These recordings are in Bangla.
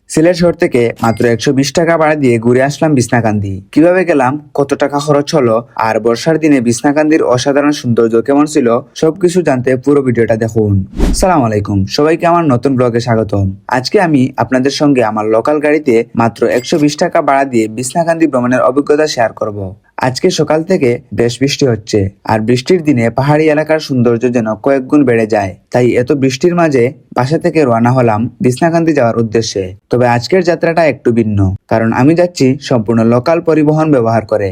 সিলেট শহর থেকে মাত্র 120 টাকা ভাড়া দিয়ে ঘুরে আসলাম বিছনাকান্দি। কিভাবে গেলাম, কত টাকা খরচ হলো, আর বর্ষার দিনে বিছনাকান্দির অসাধারণ সৌন্দর্য কেমন ছিল, সবকিছু জানতে পুরো ভিডিওটা দেখুন। সালাম আলাইকুম, সবাইকে আমার নতুন ব্লগে স্বাগতম। আজকে আমি আপনাদের সঙ্গে আমার লোকাল গাড়িতে মাত্র 120 টাকা ভাড়া দিয়ে বিছনাকান্দি ভ্রমণের অভিজ্ঞতা শেয়ার করব। আজকে সকাল থেকে বেশ বৃষ্টি হচ্ছে, আর বৃষ্টির দিনে পাহাড়ি এলাকার সৌন্দর্য যেন কয়েক গুণ বেড়ে যায়। তাই এত বৃষ্টির মাঝে বাসা থেকে রওনা হলাম বিছনাকান্দি যাওয়ার উদ্দেশ্যে। তবে আজকের যাত্রাটা একটু ভিন্ন, কারণ আমি যাচ্ছি সম্পূর্ণ লোকাল পরিবহন ব্যবহার করে।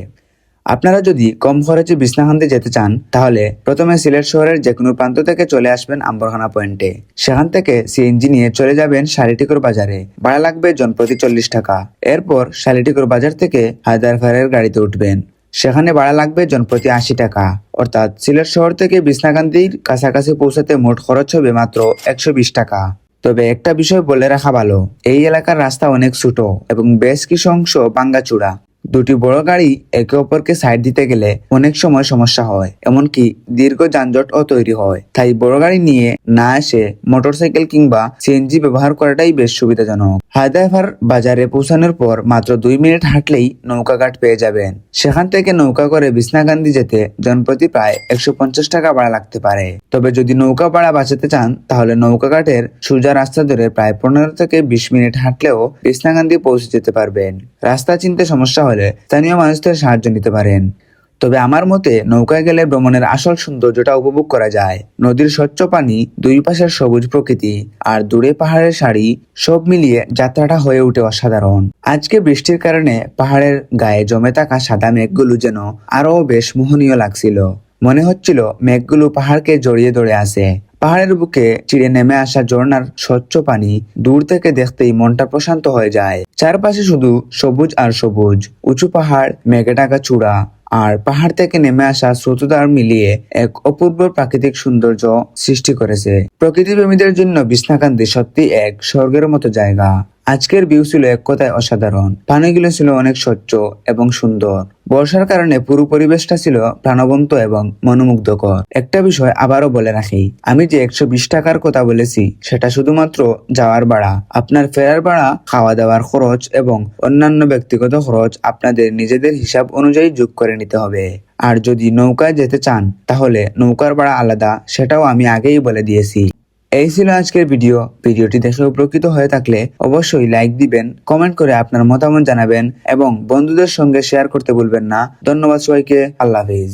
আপনারা যদি কম খরচে বিছনাকান্দি যেতে চান, তাহলে প্রথমে সিলেট শহরের যে কোনো প্রান্ত থেকে চলে আসবেন আম্বরখানা পয়েন্টে। সেখান থেকে সিএনজি নিয়ে চলে যাবেন শালিটিকুর বাজারে। ভাড়া লাগবে জনপ্রতি 40 টাকা। এরপর শালিটিকুর বাজার থেকে হায়দারফারের গাড়িতে উঠবেন। সেখানে ভাড়া লাগবে জনপ্রতি 80 টাকা। অর্থাৎ সিলেট শহর থেকে বিছনাকান্দির কাছাকাছি পৌঁছাতে মোট খরচ হবে মাত্র 120 টাকা। তবে একটা বিষয় বলে রাখা ভালো, এই এলাকার রাস্তা অনেক ছোট এবং বেশ কিছু অংশ ভাঙ্গাচুরা। দুটি বড় গাড়ি একে অপরকে সাইড দিতে গেলে অনেক সময় সমস্যা হয়, এমনকি দীর্ঘ যানজটও তৈরি হয়। তাই বড় গাড়ি নিয়ে না এসে মোটরসাইকেল কিংবা সিএনজি ব্যবহার করাটাই বেশ সুবিধাজনক। হায়দারফার বাজারে পৌঁছানোর পর মাত্র 2 মিনিট হাঁটলেই নৌকাঘাট পেয়ে যাবেন। সেখান থেকে নৌকা করে বিছনাকান্দি যেতে জনপ্রতি প্রায় 150 টাকা ভাড়া লাগতে পারে। তবে যদি নৌকা ভাড়া বাঁচাতে চান, তাহলে নৌকাঘাটের সোজা রাস্তা ধরে প্রায় 15 থেকে 20 মিনিট হাঁটলেও বিছনাকান্দি পৌঁছে যেতে পারবেন। রাস্তা চিনতে সমস্যা হলে স্থানীয় মানুষদের সাহায্য নিতে পারেন। তবে আমার মতে নৌকায় গেলে ভ্রমণের আসল সৌন্দর্যটা উপভোগ করা যায়। নদীর স্বচ্ছ পানি, দুই পাশের সবুজ প্রকৃতি, আর দূরে পাহাড়ের সারি, সব মিলিয়ে যাত্রাটা হয়ে ওঠে অসাধারণ। আজকে বৃষ্টির কারণে পাহাড়ের গায়ে জমে থাকা সাদা মেঘগুলো যেন আরো বেশ মোহনীয় লাগছিল। মনে হচ্ছিল মেঘগুলো পাহাড়কে জড়িয়ে ধরে আছে। পাহাড়ের বুকে চিড়ে নেমে আসা ঝর্ণার স্বচ্ছ পানি দূর থেকে দেখতেই মনটা প্রশান্ত হয়ে যায়। চারপাশে শুধু সবুজ আর সবুজ, উঁচু পাহাড়, মেঘে ঢাকা চূড়া, আর পাহাড় থেকে নেমে আসা স্রোতধার মিলিয়ে এক অপূর্ব প্রাকৃতিক সৌন্দর্য সৃষ্টি করেছে। প্রকৃতিপ্রেমীদের জন্য বিছনাকান্দি সত্যি এক স্বর্গের মতো জায়গা। আজকের ভিউ ছিল এক কথায় অসাধারণ। পানিগুলো ছিল অনেক স্বচ্ছ এবং সুন্দর। বর্ষার কারণে পুরো পরিবেশটা ছিল প্রাণবন্ত এবং মনোমুগ্ধকর। একটা বিষয় আবারও বলে রাখি, আমি যে 120 টাকার কথা বলেছি সেটা শুধুমাত্র যাওয়ার ভাড়া। আপনার ফেরার ভাড়া, খাওয়া দাওয়ার খরচ এবং অন্যান্য ব্যক্তিগত খরচ আপনাদের নিজেদের হিসাব অনুযায়ী যোগ করে নিতে হবে। আর যদি নৌকায় যেতে চান, তাহলে নৌকার ভাড়া আলাদা, সেটাও আমি আগেই বলে দিয়েছি। এই ছিল আজকের ভিডিওটি দেখে উপকৃত হয়ে থাকলে অবশ্যই লাইক দিবেন, কমেন্ট করে আপনার মতামত জানাবেন এবং বন্ধুদের সঙ্গে শেয়ার করতে ভুলবেন না। ধন্যবাদ সবাইকে, আল্লাহ হাফেজ।